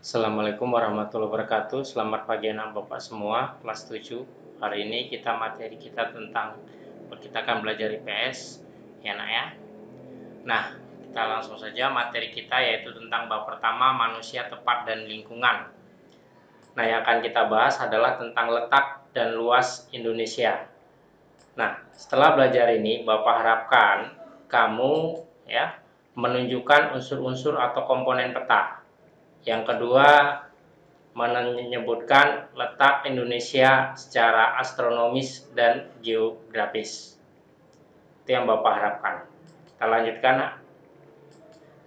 Assalamualaikum warahmatullahi wabarakatuh. Selamat pagi anak bapak semua, kelas 7. Hari ini materi kita kita akan belajar IPS, ya nak ya. Nah, kita langsung saja materi kita yaitu tentang bab pertama manusia, tempat dan lingkungan. Nah, yang akan kita bahas adalah tentang letak dan luas Indonesia. Nah, setelah belajar ini, Bapak harapkan kamu ya menunjukkan unsur-unsur atau komponen peta. Yang kedua, menyebutkan letak Indonesia secara astronomis dan geografis. Itu yang Bapak harapkan. Kita lanjutkan.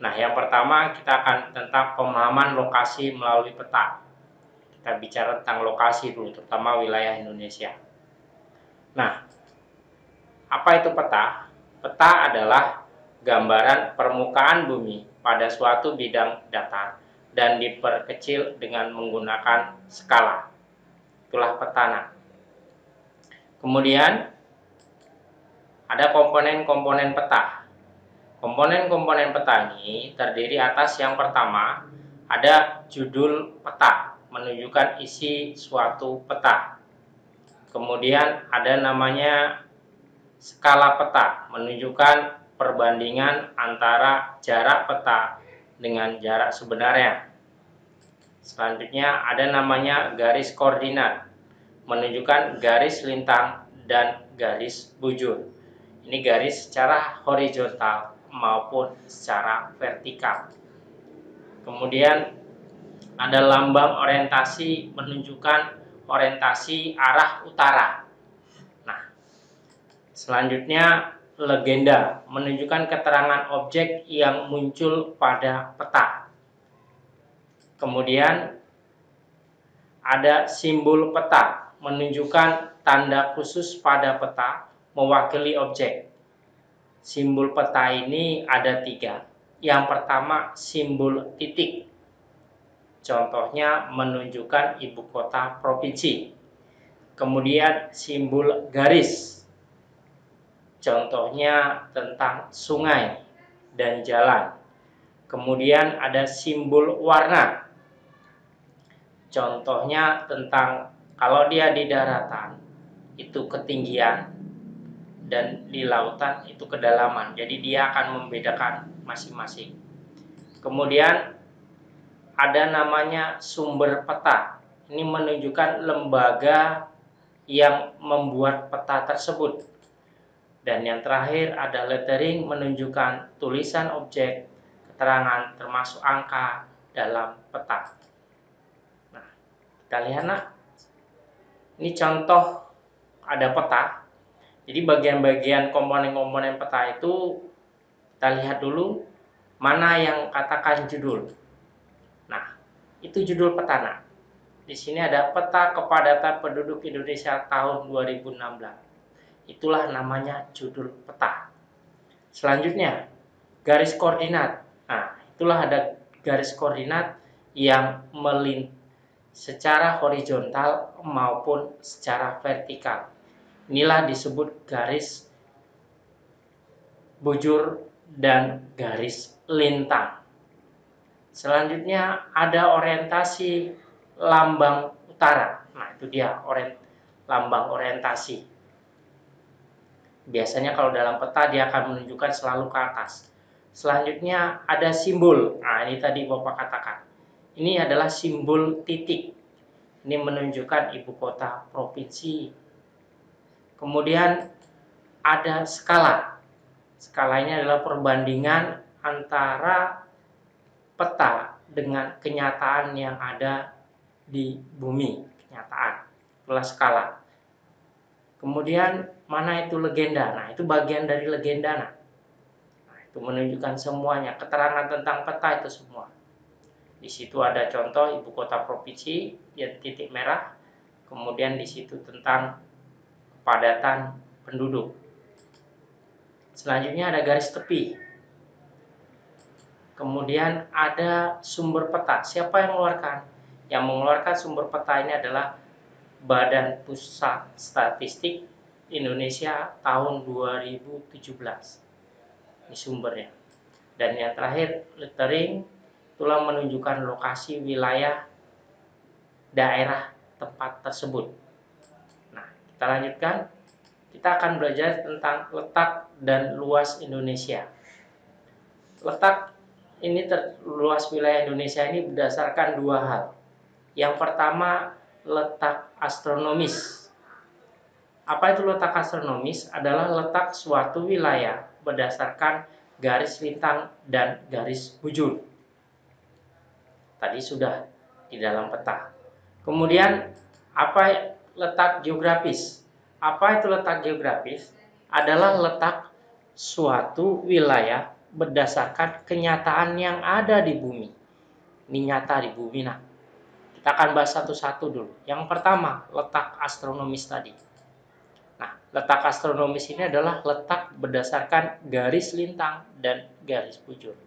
Nah, yang pertama kita akan tentang pemahaman lokasi melalui peta. Kita bicara tentang lokasi dulu, terutama wilayah Indonesia. Nah, apa itu peta? Peta adalah gambaran permukaan bumi pada suatu bidang datar dan diperkecil dengan menggunakan skala. Itulah peta. Kemudian ada komponen-komponen peta. Komponen-komponen peta ini terdiri atas yang pertama ada judul peta, menunjukkan isi suatu peta. Kemudian ada namanya skala peta, menunjukkan perbandingan antara jarak peta dengan jarak sebenarnya. Selanjutnya ada namanya garis koordinat, menunjukkan garis lintang dan garis bujur. Ini garis secara horizontal maupun secara vertikal. Kemudian ada lambang orientasi, menunjukkan orientasi arah utara. Nah, selanjutnya legenda, menunjukkan keterangan objek yang muncul pada peta. Kemudian ada simbol peta, menunjukkan tanda khusus pada peta mewakili objek. Simbol peta ini ada 3. Yang pertama simbol titik, contohnya menunjukkan ibu kota provinsi. Kemudian simbol garis, contohnya tentang sungai dan jalan. Kemudian ada simbol warna, contohnya tentang kalau dia di daratan itu ketinggian dan di lautan itu kedalaman. Jadi dia akan membedakan masing-masing. Kemudian ada namanya sumber peta. Ini menunjukkan lembaga yang membuat peta tersebut. Dan yang terakhir ada lettering, menunjukkan tulisan objek, keterangan termasuk angka dalam peta. Nah, kita lihat nak. Ini contoh ada peta. Jadi bagian-bagian komponen-komponen peta itu kita lihat dulu mana yang katakan judul. Nah, itu judul peta. Nah, di sini ada peta kepadatan penduduk Indonesia tahun 2016. Itulah namanya judul peta. Selanjutnya, garis koordinat. Nah, itulah ada garis koordinat yang secara horizontal maupun secara vertikal. Inilah disebut garis bujur dan garis lintang. Selanjutnya ada orientasi lambang utara. Nah, itu dia lambang orientasi. Biasanya kalau dalam peta dia akan menunjukkan selalu ke atas. Selanjutnya ada simbol. Nah, ini tadi Bapak katakan. Ini adalah simbol titik. Ini menunjukkan ibu kota provinsi. Kemudian ada skala. Skala ini adalah perbandingan antara peta dengan kenyataan yang ada di bumi. Kenyataan. Itulah skala. Kemudian mana itu legenda? Nah, itu bagian dari legenda. Nah, itu menunjukkan semuanya. Keterangan tentang peta itu semua. Di situ ada contoh ibu kota provinsi, yang titik merah. Kemudian di situ tentang kepadatan penduduk. Selanjutnya ada garis tepi. Kemudian ada sumber peta. Siapa yang mengeluarkan? Yang mengeluarkan sumber peta ini adalah Badan Pusat Statistik Indonesia tahun 2017. Ini sumbernya. Dan yang terakhir lettering, itulah menunjukkan lokasi wilayah daerah tempat tersebut. Nah, kita lanjutkan. Kita akan belajar tentang letak dan luas Indonesia. Letak ini luas wilayah Indonesia ini berdasarkan dua hal. Yang pertama, letak astronomis. Apa itu letak astronomis? Adalah letak suatu wilayah berdasarkan garis lintang dan garis bujur. Tadi sudah di dalam peta. Kemudian, apa letak geografis? Apa itu letak geografis? Adalah letak suatu wilayah berdasarkan kenyataan yang ada di bumi. Ini nyata di bumi. Nah, kita akan bahas satu-satu dulu. Yang pertama, letak astronomis tadi. Nah, letak astronomis ini adalah letak berdasarkan garis lintang dan garis bujur.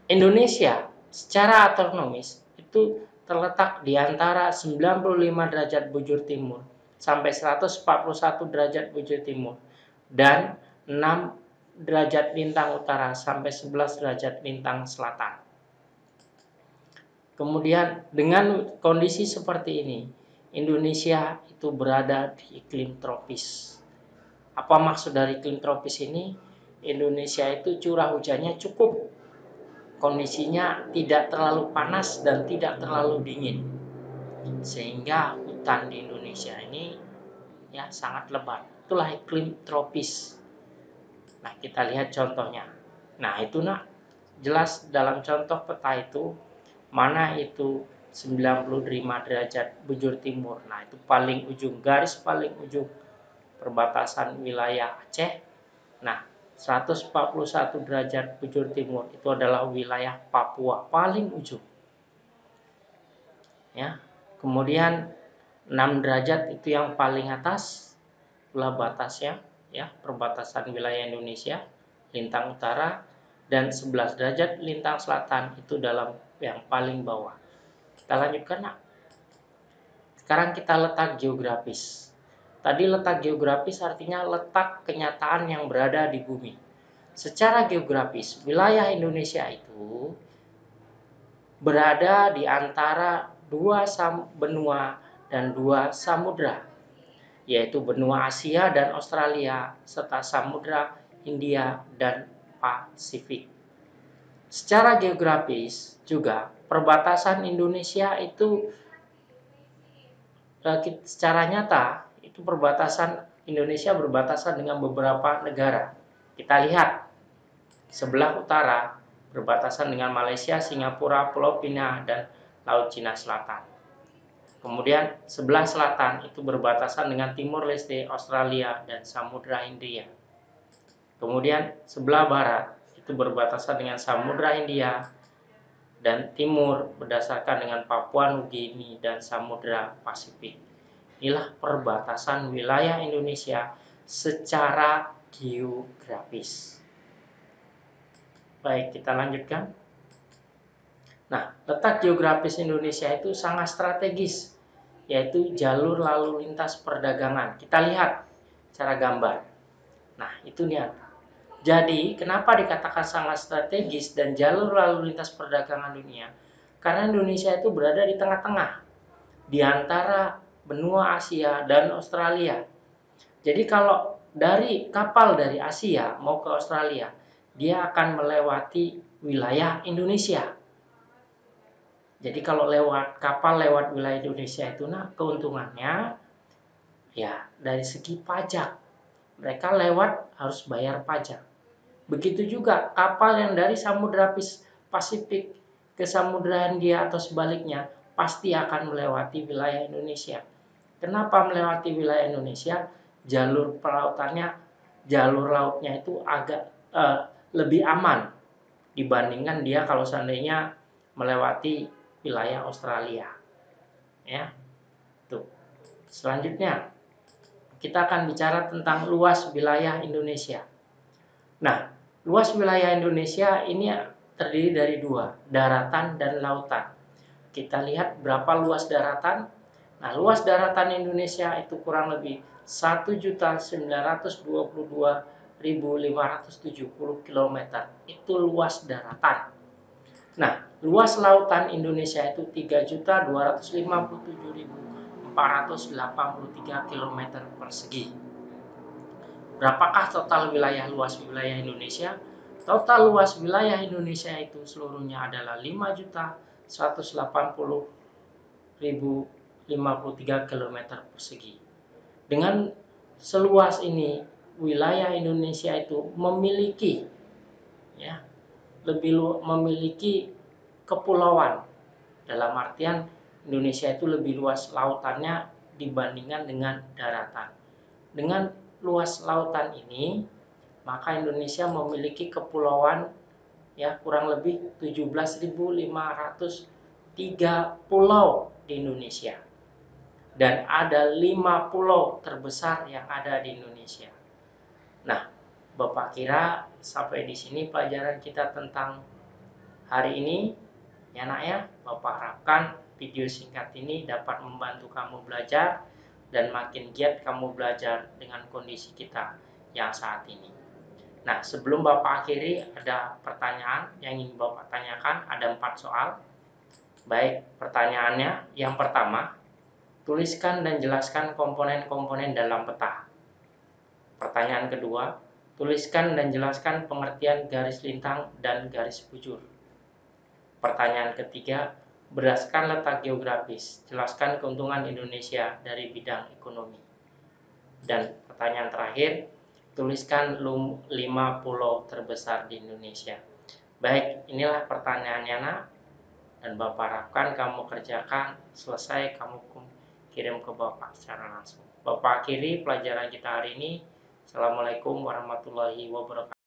Indonesia secara astronomis itu terletak di antara 95 derajat bujur timur sampai 141 derajat bujur timur dan 6 derajat lintang utara sampai 11 derajat lintang selatan. Kemudian dengan kondisi seperti ini, Indonesia itu berada di iklim tropis. Apa maksud dari iklim tropis ini? Indonesia itu curah hujannya cukup. Kondisinya tidak terlalu panas dan tidak terlalu dingin. Sehingga hutan di Indonesia ini ya sangat lebat. Itulah iklim tropis. Nah, kita lihat contohnya. Nah, itu jelas dalam contoh peta itu mana itu 95 derajat bujur timur. Nah, itu paling ujung, garis paling ujung perbatasan wilayah Aceh. Nah, 141 derajat bujur timur itu adalah wilayah Papua paling ujung. Ya. Kemudian 6 derajat itu yang paling atas, itulah batasnya ya, perbatasan wilayah Indonesia, lintang utara, dan 11 derajat lintang selatan itu dalam yang paling bawah. Kita lanjutkan, Nak. Sekarang kita letak geografis. Tadi letak geografis artinya letak kenyataan yang berada di bumi. Secara geografis, wilayah Indonesia itu berada di antara dua benua dan dua samudra, yaitu benua Asia dan Australia, serta samudra Hindia dan Pasifik. Secara geografis juga, perbatasan Indonesia itu secara nyata, itu perbatasan Indonesia berbatasan dengan beberapa negara. Kita lihat, sebelah utara berbatasan dengan Malaysia, Singapura, Pulau Pinang, dan Laut Cina Selatan. Kemudian sebelah selatan itu berbatasan dengan Timur Leste, Australia, dan Samudra Hindia. Kemudian sebelah barat itu berbatasan dengan Samudra Hindia dan timur berdasarkan dengan Papua Nugini dan Samudra Pasifik. Inilah perbatasan wilayah Indonesia secara geografis. Baik, kita lanjutkan. Nah, letak geografis Indonesia itu sangat strategis, yaitu jalur lalu lintas perdagangan. Kita lihat cara gambar. Nah, itu nih. Jadi, kenapa dikatakan sangat strategis dan jalur lalu lintas perdagangan dunia? Karena Indonesia itu berada di tengah-tengah, di antara benua Asia dan Australia. Jadi, kalau dari kapal dari Asia mau ke Australia, dia akan melewati wilayah Indonesia. Jadi kalau kapal lewat wilayah Indonesia itu keuntungannya ya dari segi pajak. Mereka lewat harus bayar pajak. Begitu juga kapal yang dari Samudra Pasifik ke Samudra Hindia atau sebaliknya pasti akan melewati wilayah Indonesia. Kenapa melewati wilayah Indonesia? Jalur lautnya itu agak lebih aman dibandingkan dia kalau seandainya melewati wilayah Australia. Ya. Tuh. Selanjutnya kita akan bicara tentang luas wilayah Indonesia. Nah, luas wilayah Indonesia ini terdiri dari dua, daratan dan lautan. Kita lihat berapa luas daratan. Nah, luas daratan Indonesia itu kurang lebih 1.922.570 km. Itu luas daratan. Nah, luas lautan Indonesia itu 3.257.483 km persegi. Berapakah total luas wilayah Indonesia? Total luas wilayah Indonesia itu seluruhnya adalah 5.180.053 km persegi. Dengan seluas ini, wilayah Indonesia itu memiliki memiliki kepulauan. Dalam artian Indonesia itu lebih luas lautannya dibandingkan dengan daratan. Dengan luas lautan ini, maka Indonesia memiliki kepulauan kurang lebih 17.503 pulau di Indonesia. Dan ada 5 pulau terbesar yang ada di Indonesia. Nah, Bapak kira sampai di sini pelajaran kita tentang hari ini, ya nak ya. Bapak harapkan video singkat ini dapat membantu kamu belajar dan makin giat kamu belajar dengan kondisi kita yang saat ini. Nah, sebelum Bapak akhiri, ada pertanyaan yang ingin Bapak tanyakan, ada 4 soal. Baik, pertanyaannya yang pertama, tuliskan dan jelaskan komponen-komponen dalam peta. Pertanyaan kedua, tuliskan dan jelaskan pengertian garis lintang dan garis bujur. Pertanyaan ketiga, berdasarkan letak geografis, jelaskan keuntungan Indonesia dari bidang ekonomi. Dan pertanyaan terakhir, tuliskan 5 pulau terbesar di Indonesia. Baik, inilah pertanyaannya nak. Dan Bapak harapkan kamu kerjakan, selesai kamu kirim ke Bapak secara langsung. Bapak akhiri pelajaran kita hari ini. Assalamualaikum warahmatullahi wabarakatuh.